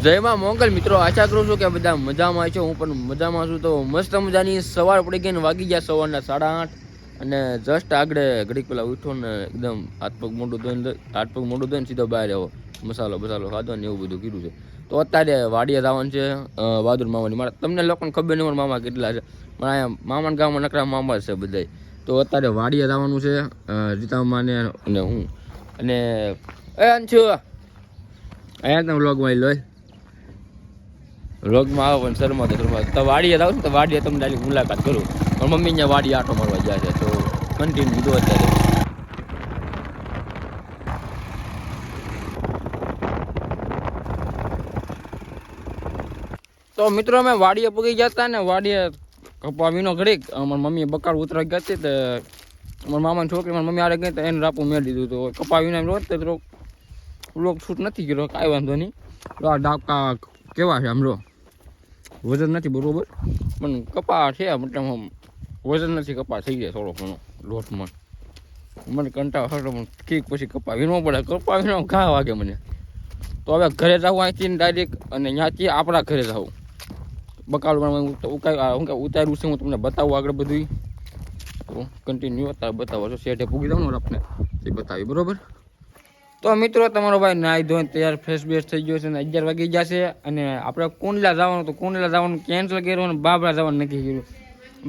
જય માં મોંગલ મિત્રો, આશા કરું છું કે બધા મજામાં છો. હું પણ મજામાં છું. તો મસ્ત મજાની સવાર પડી ગઈ ને વાગી ગયા સવારના 8:30 અને જસ્ટ આગળ ઘડીક પેલા ઉઠો ને એકદમ હાથ પગ મોઢું ધોઈને સીધો બહાર આવ્યો. મસાલો ખાધો ને એવું બધું કીધું છે. તો અત્યારે વાડીએ જવાનું છે બહાદુર મામાની. મારા તમને લોકોને ખબર નહીં મારા મામા કેટલા છે. મારા અહીંયા મામાના ગામમાં નકરા મામા છે બધા. તો અત્યારે વાડીએ જવાનું છે રીતામાને અને હું અને અંશુ અહીંયા તમે વ્લોગમાં લો રોગમાં આવો પણ શર્મા તો વાડીએ જાવ ને તો વાડીએ તમને ડાયરેક્ટ મુલાકાત કરું. પણ મમ્મી અહીંયા વાડી આટો મારવા ગયા છે તો કન્ટિન્યુ દો અત્યારે. તો મિત્રો અમે વાડીએ પૂગી ગયા હતા ને વાડીએ કપા વીનો ઘડીક અમારી મમ્મીએ બકાળ ઉતરા ગયા હતી તો અમારા મામાની છોકરી મારી મમ્મી આડે ગઈ તો એને રાપું મેળ દીધું. તો કપા વીના રોજ તો લોક છૂટ નથી કર્યો, કાંઈ વાંધો નહીં. આ ડાબકા કેવા છે આમ રો વજન નથી બરોબર પણ કપા છે મતલબ આમ વજન નથી. કપા થઈ જાય થોડો ઘણો લોટમાં. મને કંટાળો હતો પણ ઠીક પછી કપા વીણવો પડે. કપા વીણવા ઘા વાગે મને. તો હવે ઘરે જવું અહીંથી ડાયરેક્ટ અને ત્યાંથી આપણા ઘરે જવું. બકાલું ઉતાર્યું છે હું તમને બતાવું આગળ બધું. તો કન્ટિન્યુ અત્યારે બતાવો છો શેઠે પૂગી જાઉં ને આપણે એ બતાવી બરોબર. તો મિત્રો તમારો ભાઈ નાહી ધોઈને તૈયાર ફ્રેશ બેશ થઈ ગયો છે અને 11 વાગી જશે અને આપણે કુંડલા જવાનું. તો કુંડલા જવાનું કેન્સલ કર્યું અને બાબરા જવાનું નક્કી કર્યું.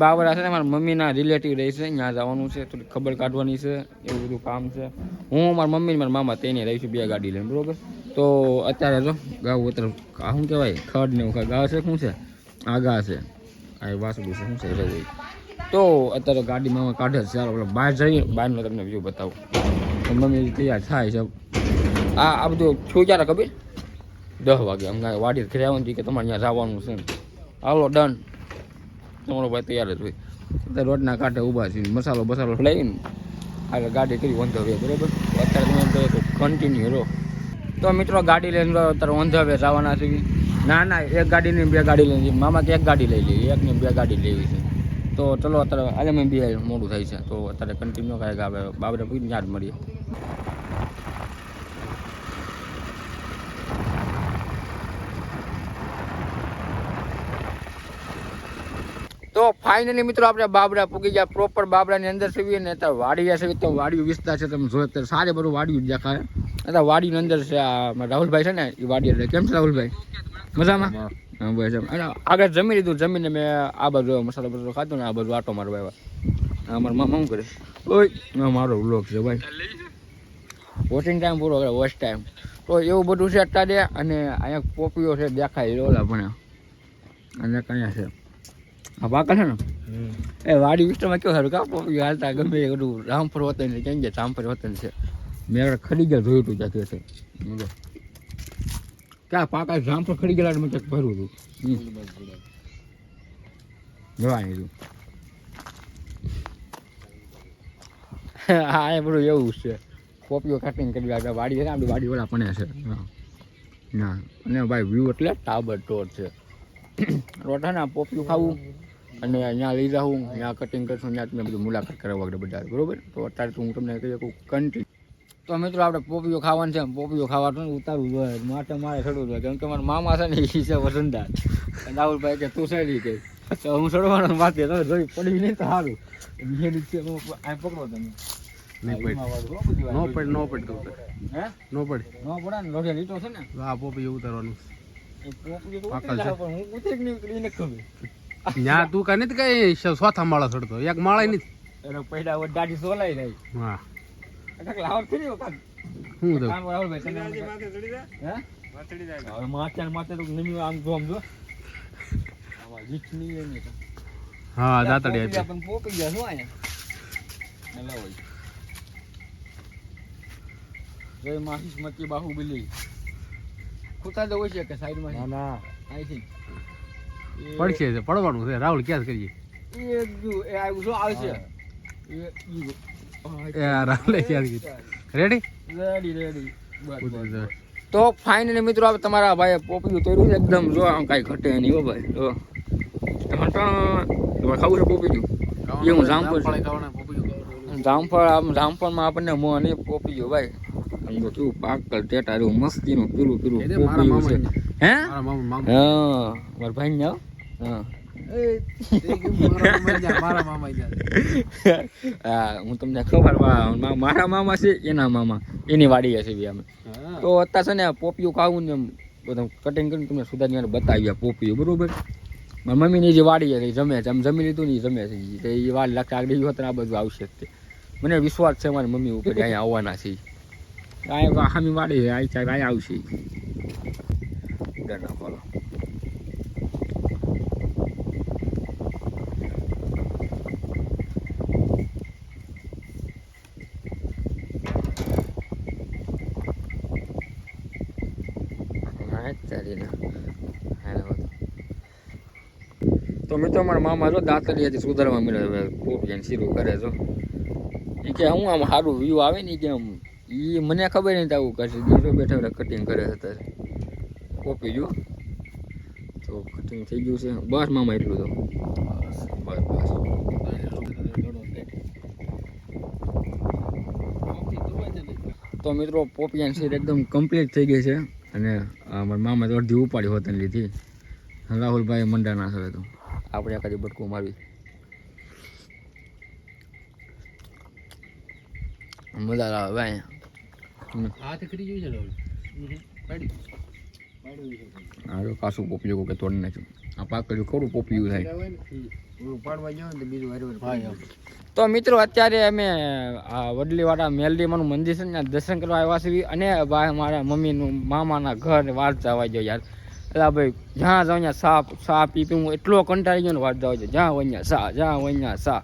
બાબરા છે ને મારા મમ્મીના રિલેટિવ રહે છે, ત્યાં જવાનું છે. થોડી ખબર કાઢવાની છે, એવું બધું કામ છે. હું મારા મમ્મી મારા મામા તેને રહીશું 2 ગાડી લઈને બરોબર. તો અત્યારે જો ગાવ અત્યારે શું કહેવાય ખડ ને એવું ગાવ છે. શું છે આ ગા છે આ વાસુડું છે શું છે રવું. તો અત્યારે ગાડી મામા કાઢે છે. ચાલો બહાર જઈએ, બહારનો તમને વ્યૂ બતાવું. મમ્મી તૈયાર થાય છે. આ બધું શું ક્યારે ખબર 10 વાગે અમને વાડી ઘરે આવવાનું કે તમારે ત્યાં જવાનું છે. હાલો ડન. તમારો ભાઈ તૈયાર જ હોય. અત્યારે રોડના કાંઠે ઊભા છે, મસાલો લઈને આગળ ગાડી કરી ઓન ધ વે બરોબર. અત્યારે તમે તો કન્ટિન્યુ રહો. તો મિત્રો ગાડી લઈને અત્યારે ઓન ધ વે જવાના છે. ના 1 ગાડી ને 2 ગાડી લઈને મામા કે 1 ગાડી લઈ લઈએ, 1 ને 2 ગાડી લેવી છે. તો ચલો અત્યારે આજે મેં 2 મોડું થાય છે. તો અત્યારે કન્ટિન્યુ કાંઈક આવે બાબરે પૂછીને યાદ મળીએ. તો ફાઇનલી મિત્રો આપણે બાબરા પૂગી ગયા. પ્રોપર બાબરાની અંદર સીવીએ ને અત્યારે વાડી છે. તો વાડીઓ વિસ્તાર છે તમે જો અત્યારે સારે બધું વાડીયું જ દેખાય. અત્યારે વાડીની અંદર છે આ રાહુલભાઈ છે ને એ વાડી એટલે. કેમ છે રાહુલભાઈ? મજામાં? હા બસ એમ. અને આગળ જમી લીધું. જમીને મેં આ બાજુ મસાલો ખાધો ને આ બાજુ આટો મારવા આવ્યા. અમારા મામા શું કરે? ઓય મારો વ્લોગ છે ભાઈ. વોટિંગ ટાઈમ પૂરો કરે વોચ ટાઈમ. તો એવું બધું છે અત્યારે. અને અહીંયા પોપીઓ છે દેખાય ઓલા પણ અને કયા છે આ પાકા છે ને એ વાડી વિસ્તારમાં કેવું સારું કા પોપીઓ હાલતા ગમે એ બધું રામપર વતન છે. ક્યાં ગયા રામપર વતન છે. મેં ખરી ગયા જોયું હતું ત્યાં છે ક્યાં પાકા જામફળ ખરી ગયેલા મેં ક્યાંક ભર્યું હતું જવાની હતું. હા એ બધું એવું છે. પોપીઓ કટિંગ કરી આગળ વાડી છે ને આપણી વાડી વાળા પણ છે. ના અને ભાઈ વ્યૂ એટલે ટાબર ટોર છે. રોટા ને પોપીઓ ખાવું અને અહીંયા લઈ જાઉં, ત્યાં કટિંગ કરશું, ત્યાં તમને બધું મુલાકાત કરાવવા આગળ બધા બરોબર. તો અત્યારે હું તમને કહી શકું કન્ટિન્યુ. તો મિત્રો આપણે પોપીઓ ખાવાનું છે. પોપીઓ ખાવાનું ઉતારવું જોઈએ માટે મારે ચડવું જોઈએ. કેમ કે મારા મામા છે ને એ છે વસંતદાર. રાહુલભાઈ કે તું ચડી ગઈ તો હું ચડવાનું વાત તમે જોઈ પડી નહીં તો સારું. આ પકડો તમે નો પડે ને રોગે લીટો છે ને આ પોપીઓ ઉતારવાનું. ત્યાં તું કઈ નથી કઈ ચોથા માળા ચડતો એક માળા નથી એનો પૈડા દાઢી સોલાઈ રહી. હા લાવર ફરી વખત શું તો માથે તો નમી આમ જો આમ જો જીત ની એની હા દાતડી આપી પણ પોપી ગયા શું આયા હેલો ભાઈ જય માહિશ મતી બાહુબલી ખુતા દો છે કે સાઈડ માં ના આઈ થિંક પડશે છે પડવાનું છે. રાહુલ ક્યાં કરીએ એ જો એ આવ્યું શું આવે છે એ રાહુલ ક્યાં કરી રેડી તો ફાઇનલી મિત્રો હવે તમારા ભાઈ પોપીયું તોર્યું છે એકદમ જો આમ કાંઈ ઘટે નહીં હો ભાઈ. જો ખાવું છે પોપીયું એવું જામફળ આમ જામફળમાં આપણને મોં નહીં પોપીયું ભાઈ પણ તો કેવું પાકલ ટેટા રહ્યું મસ્તીનું પીળું પીળું એ મારા પોપૈયું છે. મામા હે મારા મામા હા મારા ભાઈ ને હા મારા મામા ગયા હા હું તમને ખબર મારા મામા છે એના મામા એની વાડી હશે બી અમે તો અત્યારે છે ને પોપિયું ખાવું ને બધું કટિંગ કરીને તમને સુધારી બતાવ્યા પોપિયું બરોબર મારા મમ્મીની જે વાડી છે એ જમે છે આમ જમી લીધું ને એ જમે છે એ વાડ લાગતા આગળ વખત આ બધું આવશે જ તે મને વિશ્વાસ છે મારી મમ્મી ઉપર અહીંયા આવવાના છે અહીંયા હામી વાડી છે અહીંયા આવશે ડરના ફોલો તો મિત્રો મારા મામા જો દાંતડીયાથી સુધારવા મળે પોપિયાને શીરું કરે છો એ કે હું આમ સારું વ્યૂ આવે ને કે આમ એ મને ખબર નહીં આવું કરશે બીજો બેઠા કટિંગ કરે અત્યારે પોપી જો તો કટિંગ થઈ ગયું છે બસ મામા એટલું તો બસ બસ તો મિત્રો પોપિયાની શીર એકદમ કમ્પ્લીટ થઈ ગઈ છે અને મારા મામા તો અડધી ઉપાડી હોતને લીધી રાહુલભાઈ મંડાના છે તો આપણે આખા બટકું મારવી મજા આવે ભાઈ હા તો કાસું પોપિયું કે તોડી નાખ્યું આ પાક કર્યું ખરું પોપિયું થાય તો મિત્રો અત્યારે અમે આ વડલીવાળા મેલડીમાનું મંદિર છે ને દર્શન કરવા આવ્યા છીએ અને મારા મમ્મીનું મામાના ઘર વાત જવા ગયો યાર એટલે ભાઈ જ્યાં જાઉં ત્યાં સા પી હું એટલો કંટાળી ગયો ને વાત જવા જાય જ્યાં હોય જ્યાં હોય સા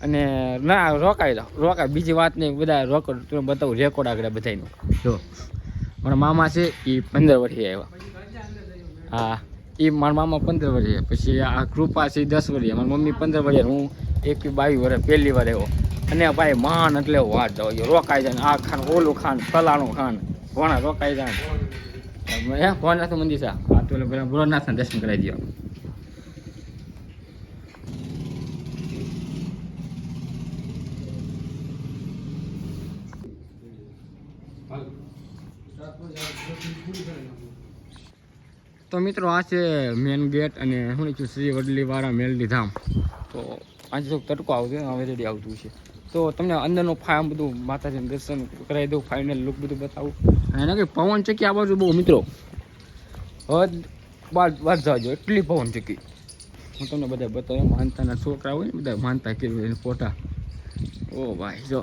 અને ના રોકાય બીજી વાત નહીં બધા રોકડ તમે બતાવું રેકોર્ડ આગળ બધાનું જો મારા મામા છે એ 15 વર્ષે આવ્યા હા એ મારા મામા 15 વર્ષે પછી આ કૃપા છે 10 વર્ષે મારી મમ્મી 15 વર્ષે હું 22 વર્ષ પહેલી વાર આવ્યો અને ભાઈ માન એટલે વાત જાવ રોકાઈ જાય આ ખાન ઓલું ખાન ફલાણું ખાન ભોણા રોકાઈ જાય ભોળાનાથ મંદિર છે આ તો પેલા ભોળાનાથના દર્શન કરાવી દો તો મિત્રો આ છે મેન ગેટ અને શું નીચું શ્રી વડલીવાળા મેલડી ધામ તો આજે તો તડકો આવતો હવે રેડી આવતું છે તો તમને અંદરનું ફાર્મ બધું માતાજીનું દર્શન કરાવી દઉં ફાઇનલ લુક બધું બતાવું અને એના કંઈ પવન ચક્કી આ બાજુ બહુ મિત્રો હદ વાત જાજો એટલી પવન ચક્કી હું તમને બધા બતાવું માનતાના છોકરા હોય ને બધા માનતા કર્યું એને ફોટા ઓ ભાઈ જો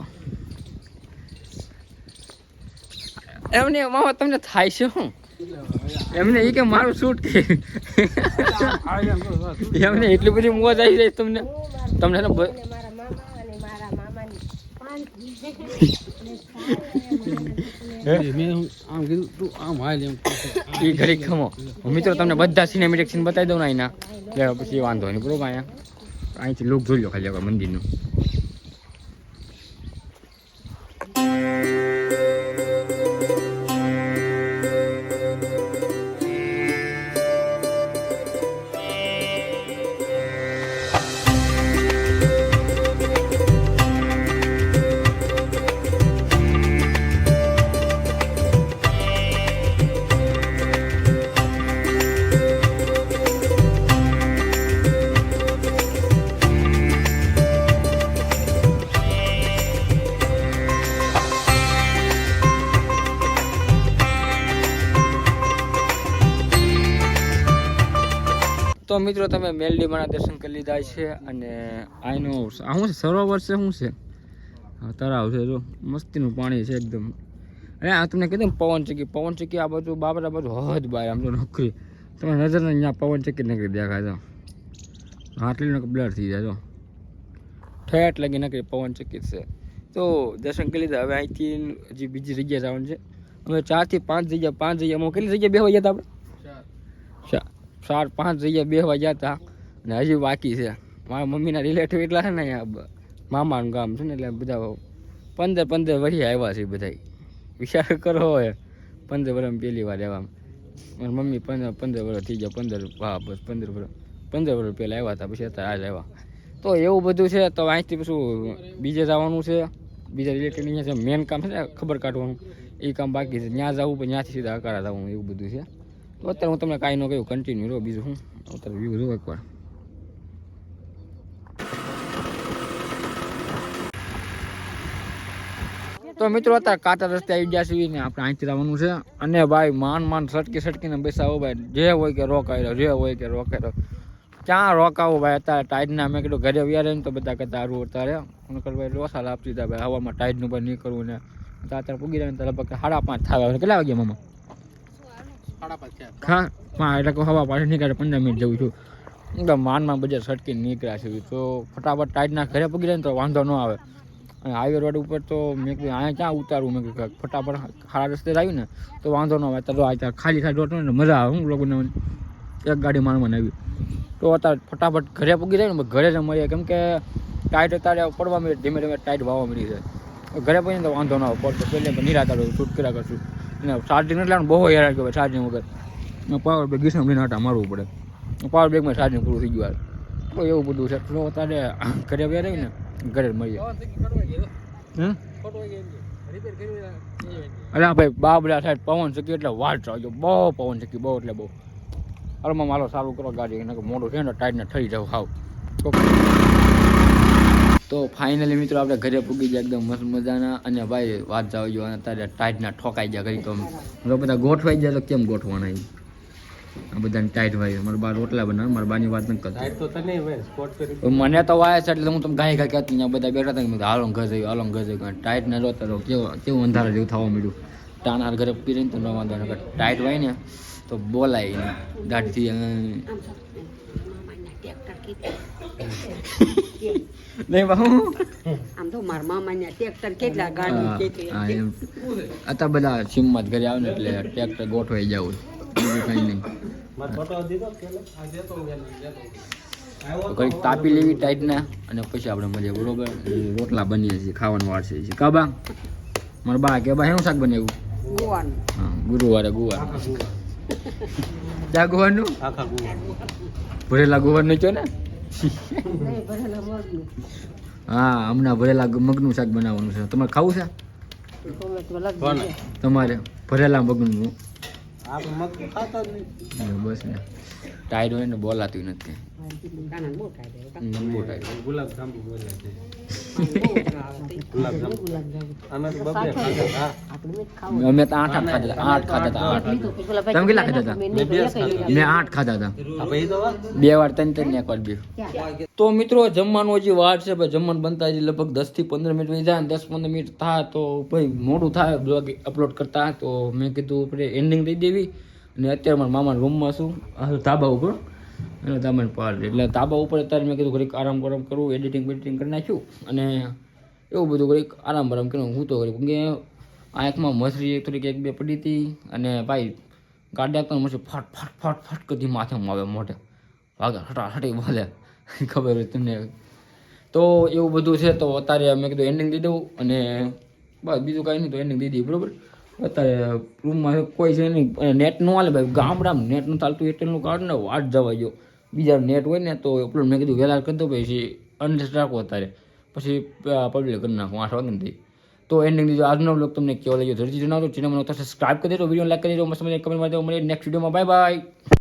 એમને મામા તમને થાય છે શું એમને એ કે મારું શૂટ કે એમને એટલી બધી મોજ આવી જાય તમને તમને એ ઘડી ખમો મિત્રો તમને બધા સિનેમેટિક સીન બતાવી દઉં ને અહીંના એટલે પછી વાંધો નહીં બરોબર અહીંયા અહીંથી લુક જોઈ લો ખાલી આપણે મંદિરનું તો મિત્રો તમે મેલડીમાના દર્શન કરી લીધા છે અને આનું આ શું છે સરોવર છે શું છે તળાવ છે જો મસ્તીનું પાણી છે એકદમ અરે આ તમને કીધું પવન ચક્કી આ બાજુ બાબરા બાજુ હદ બાય આમ તો નોકરી તમે નજર ને ત્યાં પવન ચક્કી નકરી દેખાય તો આટલી બ્લર થઈ જાય જો ઠેઠ લગી નકરી પવન ચક્કી છે તો દર્શન કરી લીધા હવે અહીંથી હજી બીજી જગ્યાએ જવાનું છે અમે 4 થી 5 જગ્યા અમે કેટલી જગ્યા બેસવા ગયા હતા આપણે 4-5 જગ્યા બેસવા ગયા હતા અને હજી બાકી છે મારા મમ્મીના રિલેટિવ એટલા છે ને અહીંયા મામાનું ગામ છે ને એટલે બધા 15 વર્ષે આવ્યા છે બધા વિચાર કરો હોય 15 વર્ષ પહેલી વાર આવ્યા મારી મમ્મી 15 વર્ષ થઈ ગયા 15 હા બસ 15 વર્ષ પહેલાં આવ્યા હતા પછી અત્યારે આજ આવ્યા તો એવું બધું છે તો અહીંથી શું બીજે જવાનું છે બીજા રિલેટિવ અહીંયા છે મેન કામ છે ને ખબર કાઢવાનું એ કામ બાકી છે. ત્યાં જવું પણ ત્યાંથી સીધા અકારા જવું એવું બધું છે. તો અત્યારે હું તમને કાંઈ ન કહ્યું કન્ટિન્યુ રહો. બીજું હું અત્યારે વ્યૂ જોઉં એકવાર. તો મિત્રો અત્યારે કાચા રસ્તે આવી ગયા છીએ ને આપણે અહીંથી જવાનું છે. અને ભાઈ માન સટકીને બેસાવો ભાઈ. જે હોય કે રોકાઈ રહ્યો ક્યાં રોકાવો ભાઈ. અત્યારે ટાઈડના મેં કીધું ઘરે વ્યારે ને તો બધા કરતા સારું અત્યારે ભાઈ લોસા લાપસી હતા ભાઈ. હવામાં ટાઈડનું પણ નહીં કરવું ને અત્યારે પૂગી જાય ને લગભગ 5:30 થાય. કેટલા વાગ્યા મામા? 5:30. હા એટલે હવા પાછી નીકળે 15 મિનિટ જવું છું. એકદમ માનમાં બધા સટકીને નીકળ્યા છે. તો ફટાફટ ટાઈડના ઘરે પૂગી જાય ને તો વાંધો ન આવે. અને હાઈવે રોડ ઉપર તો મેં કીધું અહીંયા ક્યાં ઉતારવું. મેં કીધું ફટાફટ ખાડા રસ્તે આવ્યું ને તો વાંધો ન આવે. તો આ ખાલી રોડ ને મજા આવે. હું લોકોને એક ગાડી મારવાને આવી તો અત્યારે ફટાફટ ઘરે પૂગી જાય ને ઘરે જ મળીએ. કેમ કે ટાઈટ અત્યારે પડવા મળે ધીમે ટાઈટ વાવા મળી જાય. ઘરે પડીને તો વાંધો ન આવે. પડતો પહેલે નિરાતા શૂટ કર્યા કરશું. અને ચાર્જિંગ એટલે બહુ હેરાન કહેવાય. ચાર્જિંગ વગર પાવર બેગ ગીસમ લઈને હટા મારવું પડે. પાવર બેગમાં ચાર્જિંગ પૂરું થઈ ગયું. તો એવું બધું છે. તો અત્યારે ઘરે વ્યા રહી ને ઘરે જ મળીએ. અરે ભાઈ બાબરા સાઈડ પવન ચક્કી એટલે વાટ ચાલજો. બહુ પવન ચક્કી બહુ એટલે બહુ. અરે માલો સારું કરો ગાડી. એને મોટું છે ને ટાઈટને ઠરી જાવ હાવ. તો ફાઇનલી મિત્રો આપણે ઘરે પૂગી ગયા એકદમ મસ્ત મજાના. અને ભાઈ વાત જાવ જો અત્યારે ટાઈટના ઠોકાઈ ગયા ઘડી. તો બધા ગોઠવાઈ જાય તો કેમ ગોઠવાના? આ બધાને ટાઈટ ભાઈ. મારા બા રોટલા બનાવે. મારા બાની વાત નથી કરતો. મને તો વાય છે એટલે હું તમે ગાય કહેતી ત્યાં બધા બેઠા હતા. હાલો ઘર જઈ ટાઈટ ને રોતા તો કેવું અંધારા જેવું થવા મળ્યું. ટાણા ઘરે પૂકી રહીને તો ન વાંધો ને ટાઈટ હોય ને તો બોલાય ને દાઢથી નહીં બાહુ. આમ તો મારા મામાના ટ્રેક્ટર કેટલા ગાડી અત્યારે બધા સીમમાં જ ઘરે આવે ને એટલે ટ્રેક્ટર ગોઠવાઈ જવું. બીજું કંઈ નહીં. કંઈક તાપી લેવી ટાઈટના અને પછી આપણે મજા બરોબર રોટલા બનીએ છીએ. ખાવાનું વાર છે કાબા. મારા બા કે બા શું શાક બનાવ્યું? ગોવાનું. હા ગુરુવારે ગુવાર. ક્યાં ગુવારનું? ભરેલા ગુવારનું છો ને? હા હમણાં ભરેલા મગનું શાક બનાવવાનું છે. તમારે ખાવું છે? તમારે ભરેલા મગનું બસ ને ટાઈટ હોય ને બોલાતું નથી. અમે તો 8 ખાધા હતા. 8 તમે કેટલા ખાધા હતા? મેં 8 ખાધા હતા. 2 વાર 3 એક વાર 2. તો મિત્રો જમવાનું હજી વાર છે ભાઈ. જમવાનું બનતા હજી લગભગ 10 થી 15 મિનિટ વહી જાય. 10-15 મિનિટ થાય તો ભાઈ મોડું થાય બ્લોગ અપલોડ કરતા. તો મેં કીધું આપણે એન્ડિંગ દઈ દેવી. અને અત્યારે મારા મામાના રૂમમાં છું ધાબા ઉપર. અને ધાબાને પાર એટલે ધાબા ઉપર અત્યારે મેં કીધું ઘડીક આરામ કરું. એડિટિંગ કરી નાખ્યું અને એવું બધું ઘડીક આરામ કર્યું. હું તો કર્યું કે આંખમાં મસરી થોડીક 1-2 પડી હતી. અને ભાઈ ગાડી આપતા મસરી ફટ કદી માથામાં આવે મોઢે વાગે હટાહટી બોલે. ખબર હોય તમને. તો એવું બધું છે. તો અત્યારે મેં કીધું એન્ડિંગ દઈ દઉં. અને બસ બીજું કાંઈ નહીં તો એન્ડિંગ દઈ દઈએ બરાબર. અત્યારે રૂમમાં કોઈ છે નહીં. નેટ ન હાલે ભાઈ. ગામડામાં નેટ ન ચાલતું એરટેલનું કાર્ડ ને વાટ જવા જો. બીજા નેટ હોય ને તો અપલોડ મેં કીધું વહેલા કરી દો પછી અનલિસ્ટ રાખો અત્યારે પછી પબ્લિક કરી નાખું 8 વાગ્યાથી. તો એન્ડિંગ દીધો. આજનો બ્લોગ તમને કેવો લાગ્યો જલ્દી જણાવજો. ચેનલમાં સબસ્ક્રાઇબ કરી દેજો. વિડીયો લાઈક કરી દેજો. મસ્ત મજા કમેન્ટ માં દેજો. મળીએ નેક્સ્ટ વિડીયોમાં. Bye bye.